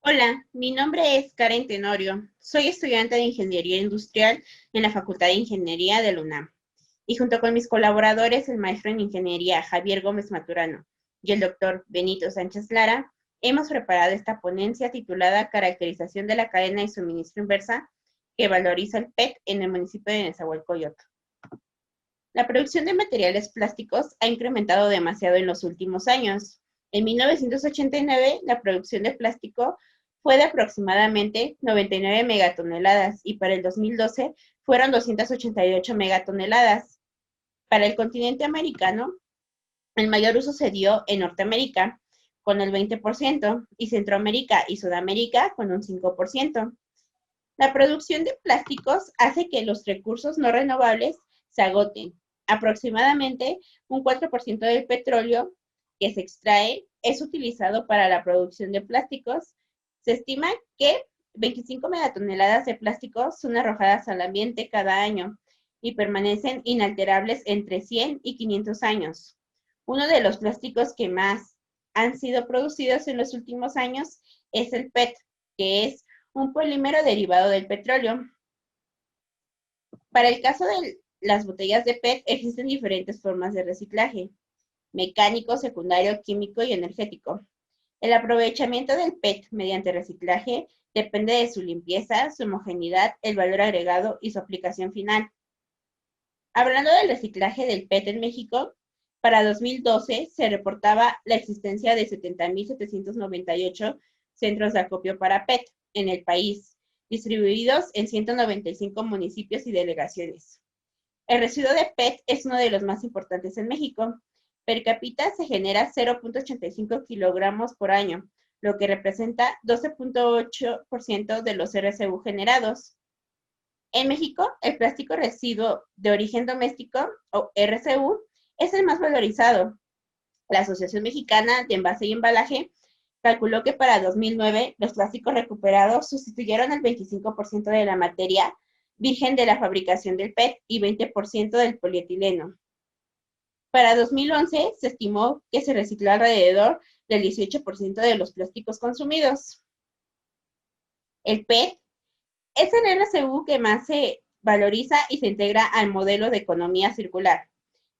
Hola, mi nombre es Karen Tenorio. Soy estudiante de Ingeniería Industrial en la Facultad de Ingeniería de la UNAM. Y junto con mis colaboradores, el maestro en Ingeniería Javier Gómez Maturano y el doctor Benito Sánchez Lara, hemos preparado esta ponencia titulada Caracterización de la cadena de suministro inversa que valoriza el PET en el municipio de Nezahualcóyotl. La producción de materiales plásticos ha incrementado demasiado en los últimos años. En 1989, la producción de plástico fue de aproximadamente 99 megatoneladas y para el 2012 fueron 288 megatoneladas. Para el continente americano, el mayor uso se dio en Norteamérica, con el 20%, y Centroamérica y Sudamérica con un 5%. La producción de plásticos hace que los recursos no renovables se agoten. Aproximadamente un 4% del petróleo que se extrae es utilizado para la producción de plásticos. Se estima que 25 megatoneladas de plásticos son arrojadas al ambiente cada año y permanecen inalterables entre 100 y 500 años. Uno de los plásticos que más han sido producidos en los últimos años es el PET, que es un polímero derivado del petróleo. Para el caso de las botellas de PET existen diferentes formas de reciclaje: mecánico, secundario, químico y energético. El aprovechamiento del PET mediante reciclaje depende de su limpieza, su homogeneidad, el valor agregado y su aplicación final. Hablando del reciclaje del PET en México, para 2012 se reportaba la existencia de 70.798 centros de acopio para PET en el país, distribuidos en 195 municipios y delegaciones. El residuo de PET es uno de los más importantes en México. Per cápita se genera 0.85 kilogramos por año, lo que representa 12.8% de los RCU generados. En México, el plástico residuo de origen doméstico, o RCU, es el más valorizado. La Asociación Mexicana de Envase y Embalaje calculó que para 2009 los plásticos recuperados sustituyeron el 25% de la materia virgen de la fabricación del PET y 20% del polietileno. Para 2011 se estimó que se recicló alrededor del 18% de los plásticos consumidos. El PET es el RCU que más se valoriza y se integra al modelo de economía circular.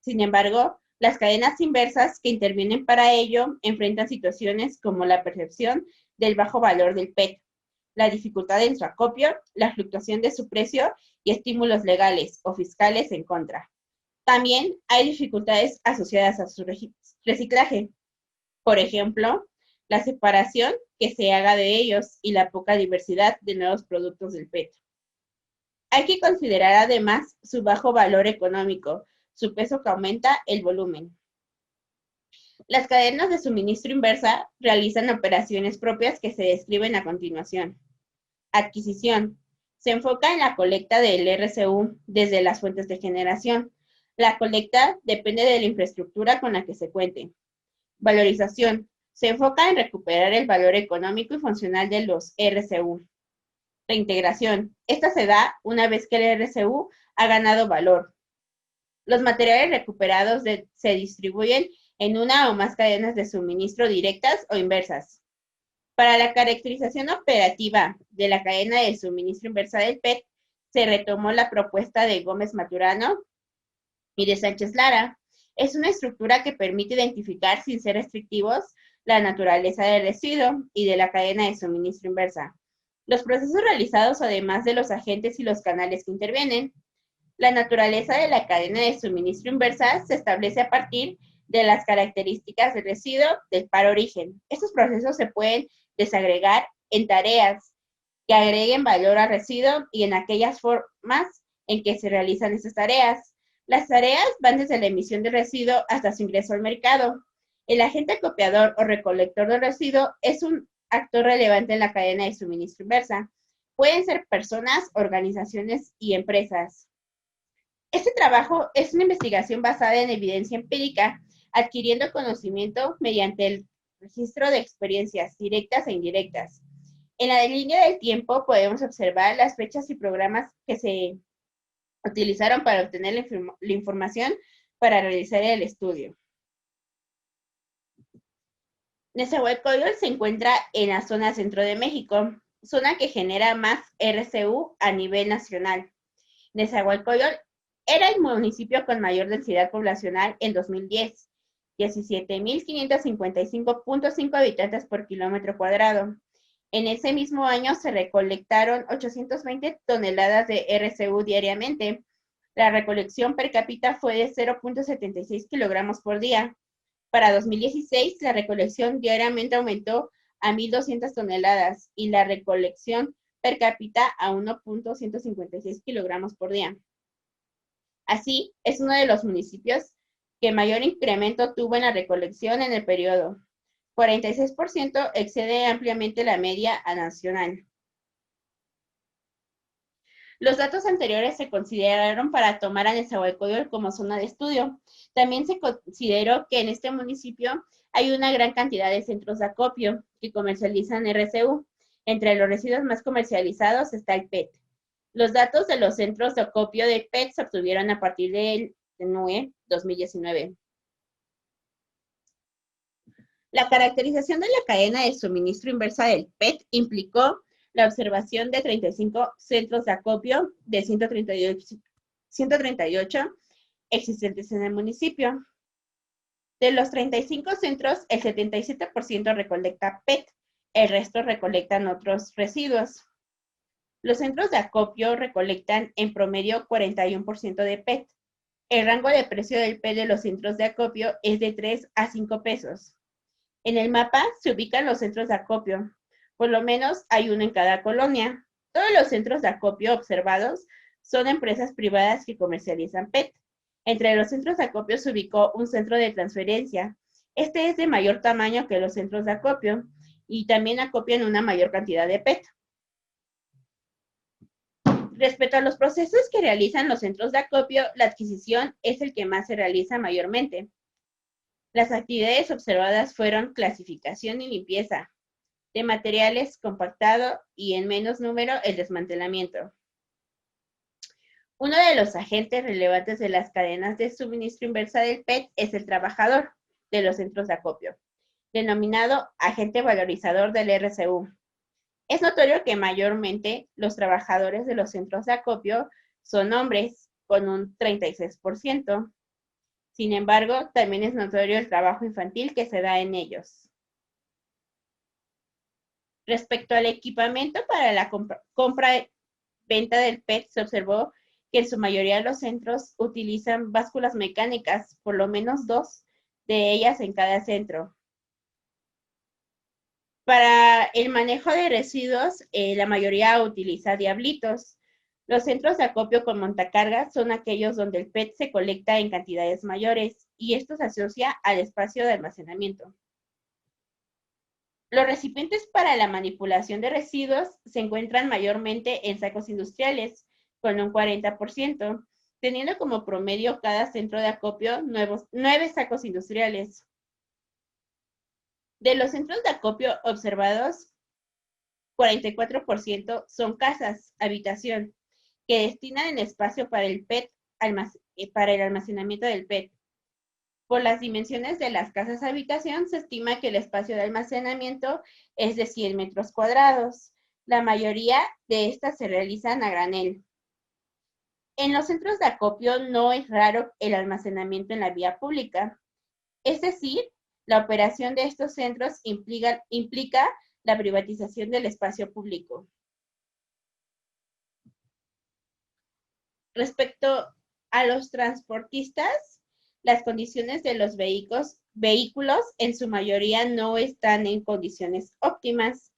Sin embargo, las cadenas inversas que intervienen para ello enfrentan situaciones como la percepción del bajo valor del PET, la dificultad en su acopio, la fluctuación de su precio y estímulos legales o fiscales en contra. También hay dificultades asociadas a su reciclaje. Por ejemplo, la separación que se haga de ellos y la poca diversidad de nuevos productos del PET. Hay que considerar además su bajo valor económico, su peso que aumenta el volumen. Las cadenas de suministro inversa realizan operaciones propias que se describen a continuación. Adquisición. Se enfoca en la colecta del RCU desde las fuentes de generación. La colecta depende de la infraestructura con la que se cuente. Valorización. Se enfoca en recuperar el valor económico y funcional de los RCU. Reintegración. Esta se da una vez que el RCU ha ganado valor. Los materiales recuperados se distribuyen en una o más cadenas de suministro directas o inversas. Para la caracterización operativa de la cadena de suministro inversa del PET, se retomó la propuesta de Gómez Maturano y de Sánchez Lara. Es una estructura que permite identificar, sin ser restrictivos, la naturaleza del residuo y de la cadena de suministro inversa. Los procesos realizados, además de los agentes y los canales que intervienen. La naturaleza de la cadena de suministro inversa se establece a partir de las características del residuo del par origen. Estos procesos se pueden desagregar en tareas que agreguen valor al residuo y en aquellas formas en que se realizan estas tareas. Las tareas van desde la emisión del residuo hasta su ingreso al mercado. El agente acopiador o recolector del residuo es un actor relevante en la cadena de suministro inversa. Pueden ser personas, organizaciones y empresas. Este trabajo es una investigación basada en evidencia empírica, adquiriendo conocimiento mediante el registro de experiencias directas e indirectas. En la línea del tiempo podemos observar las fechas y programas que se utilizaron para obtener la información para realizar el estudio. Nezahualcóyotl se encuentra en la zona centro de México, zona que genera más RCU a nivel nacional. Nezahualcóyotl era el municipio con mayor densidad poblacional en 2010, 17.555.5 habitantes por kilómetro cuadrado. En ese mismo año se recolectaron 820 toneladas de RCU diariamente. La recolección per cápita fue de 0.76 kilogramos por día. Para 2016, la recolección diariamente aumentó a 1.200 toneladas y la recolección per cápita a 1.156 kilogramos por día. Así, es uno de los municipios que mayor incremento tuvo en la recolección en el periodo. 46% excede ampliamente la media nacional. Los datos anteriores se consideraron para tomar a Nezahualcóyotl como zona de estudio. También se consideró que en este municipio hay una gran cantidad de centros de acopio que comercializan RCU. Entre los residuos más comercializados está el PET. Los datos de los centros de acopio de PET se obtuvieron a partir del NUE 2019. La caracterización de la cadena de suministro inversa del PET implicó la observación de 35 centros de acopio de 138 existentes en el municipio. De los 35 centros, el 77% recolecta PET, el resto recolectan otros residuos. Los centros de acopio recolectan en promedio 41% de PET. El rango de precio del PET de los centros de acopio es de 3 a 5 pesos. En el mapa se ubican los centros de acopio. Por lo menos hay uno en cada colonia. Todos los centros de acopio observados son empresas privadas que comercializan PET. Entre los centros de acopio se ubicó un centro de transferencia. Este es de mayor tamaño que los centros de acopio y también acopian una mayor cantidad de PET. Respecto a los procesos que realizan los centros de acopio, la adquisición es el que más se realiza mayormente. Las actividades observadas fueron clasificación y limpieza de materiales, compactado y en menos número el desmantelamiento. Uno de los agentes relevantes de las cadenas de suministro inversa del PET es el trabajador de los centros de acopio, denominado agente valorizador del RCU. Es notorio que mayormente los trabajadores de los centros de acopio son hombres, con un 36%. Sin embargo, también es notorio el trabajo infantil que se da en ellos. Respecto al equipamiento para la compra-venta del PET, se observó que en su mayoría los centros utilizan básculas mecánicas, por lo menos 2 de ellas en cada centro. Para el manejo de residuos, la mayoría utiliza diablitos. Los centros de acopio con montacargas son aquellos donde el PET se colecta en cantidades mayores y esto se asocia al espacio de almacenamiento. Los recipientes para la manipulación de residuos se encuentran mayormente en sacos industriales, con un 40%, teniendo como promedio cada centro de acopio 9 sacos industriales. De los centros de acopio observados, 44% son casas, habitación, que destinan el espacio para el PET, para el almacenamiento del PET. Por las dimensiones de las casas habitación, se estima que el espacio de almacenamiento es de 100 metros cuadrados. La mayoría de estas se realizan a granel. En los centros de acopio no es raro el almacenamiento en la vía pública. Es decir, la operación de estos centros implica la privatización del espacio público. Respecto a los transportistas, las condiciones de los vehículos en su mayoría no están en condiciones óptimas.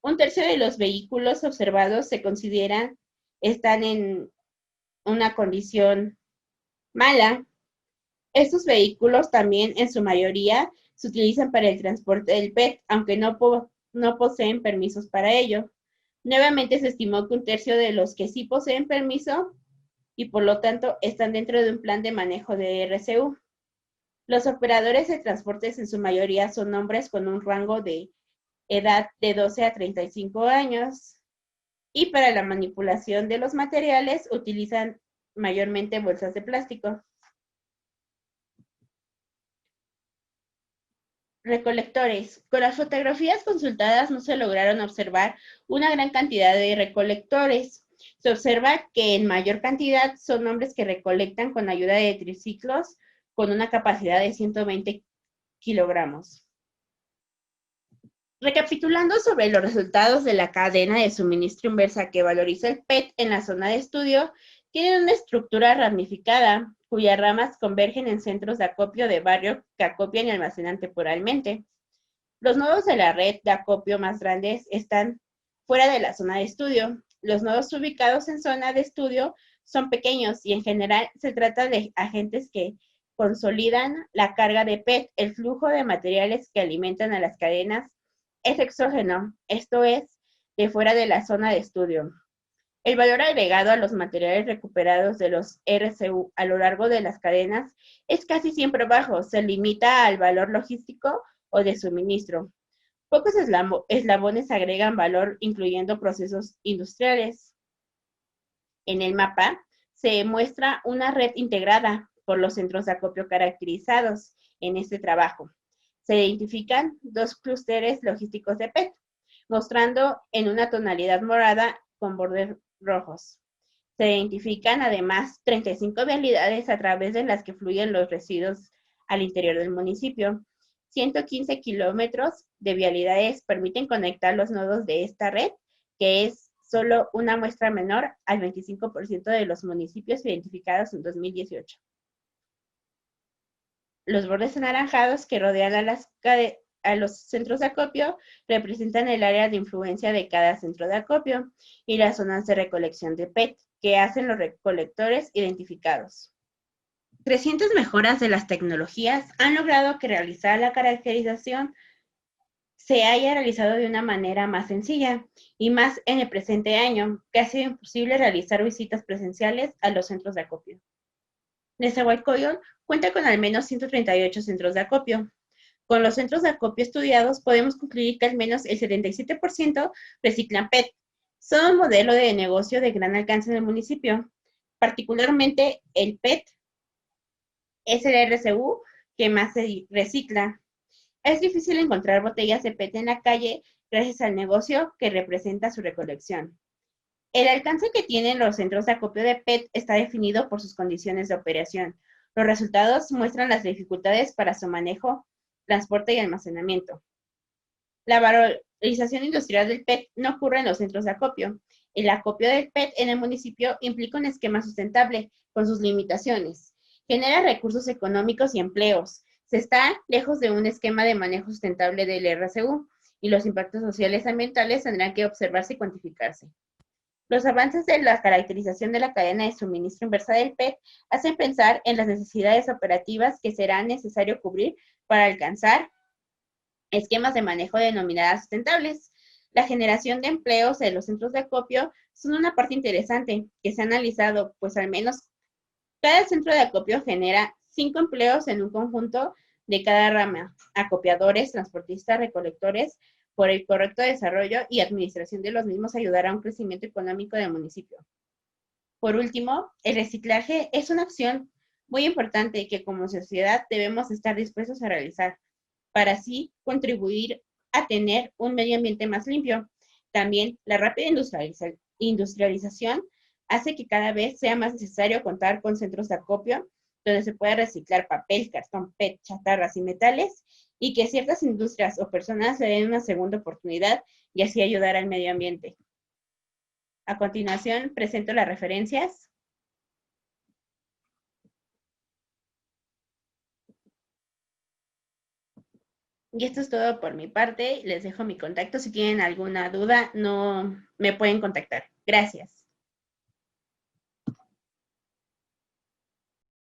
Un tercio de los vehículos observados se consideran están en una condición mala. Estos vehículos también en su mayoría se utilizan para el transporte del PET, aunque no poseen permisos para ello. Nuevamente se estimó que un tercio de los que sí poseen permiso y por lo tanto están dentro de un plan de manejo de RCU. Los operadores de transportes en su mayoría son hombres con un rango de edad de 12 a 35 años y para la manipulación de los materiales utilizan mayormente bolsas de plástico. Recolectores. Con las fotografías consultadas no se lograron observar una gran cantidad de recolectores. Se observa que en mayor cantidad son hombres que recolectan con ayuda de triciclos con una capacidad de 120 kilogramos. Recapitulando sobre los resultados de la cadena de suministro inversa que valoriza el PET en la zona de estudio, tienen una estructura ramificada, cuyas ramas convergen en centros de acopio de barrio que acopian y almacenan temporalmente. Los nodos de la red de acopio más grandes están fuera de la zona de estudio. Los nodos ubicados en zona de estudio son pequeños y en general se trata de agentes que consolidan la carga de PET. El flujo de materiales que alimentan a las cadenas es exógeno, esto es, de fuera de la zona de estudio. El valor agregado a los materiales recuperados de los RCU a lo largo de las cadenas es casi siempre bajo, se limita al valor logístico o de suministro. Pocos eslabones agregan valor, incluyendo procesos industriales. En el mapa se muestra una red integrada por los centros de acopio caracterizados en este trabajo. Se identifican dos clústeres logísticos de PET, mostrando en una tonalidad morada con bordes rojos. Se identifican además 35 vialidades a través de las que fluyen los residuos al interior del municipio. 115 kilómetros de vialidades permiten conectar los nodos de esta red, que es solo una muestra menor al 25% de los municipios identificados en 2018. Los bordes anaranjados que rodean a los centros de acopio representan el área de influencia de cada centro de acopio y las zonas de recolección de PET que hacen los recolectores identificados. Crecientes mejoras de las tecnologías han logrado que realizar la caracterización se haya realizado de una manera más sencilla y más en el presente año, que ha sido imposible realizar visitas presenciales a los centros de acopio. Nezahualcóyotl cuenta con al menos 138 centros de acopio. Con los centros de acopio estudiados, podemos concluir que al menos el 77% reciclan PET. Son un modelo de negocio de gran alcance en el municipio. Particularmente, el PET es el RCU que más se recicla. Es difícil encontrar botellas de PET en la calle gracias al negocio que representa su recolección. El alcance que tienen los centros de acopio de PET está definido por sus condiciones de operación. Los resultados muestran las dificultades para su manejo, transporte y almacenamiento. La valorización industrial del PET no ocurre en los centros de acopio. El acopio del PET en el municipio implica un esquema sustentable con sus limitaciones. Genera recursos económicos y empleos. Se está lejos de un esquema de manejo sustentable del RCU y los impactos sociales y ambientales tendrán que observarse y cuantificarse. Los avances de la caracterización de la cadena de suministro inversa del PET hacen pensar en las necesidades operativas que será necesario cubrir para alcanzar esquemas de manejo denominadas sustentables. La generación de empleos en los centros de acopio son una parte interesante que se ha analizado, pues al menos cada centro de acopio genera 5 empleos en un conjunto de cada rama: acopiadores, transportistas, recolectores. Por el correcto desarrollo y administración de los mismos ayudará a un crecimiento económico del municipio. Por último, el reciclaje es una acción muy importante que como sociedad debemos estar dispuestos a realizar para así contribuir a tener un medio ambiente más limpio. También la rápida industrialización hace que cada vez sea más necesario contar con centros de acopio donde se pueda reciclar papel, cartón, PET, chatarras y metales, y que ciertas industrias o personas le den una segunda oportunidad y así ayudar al medio ambiente. A continuación, presento las referencias. Y esto es todo por mi parte. Les dejo mi contacto. Si tienen alguna duda, no me pueden contactar. Gracias.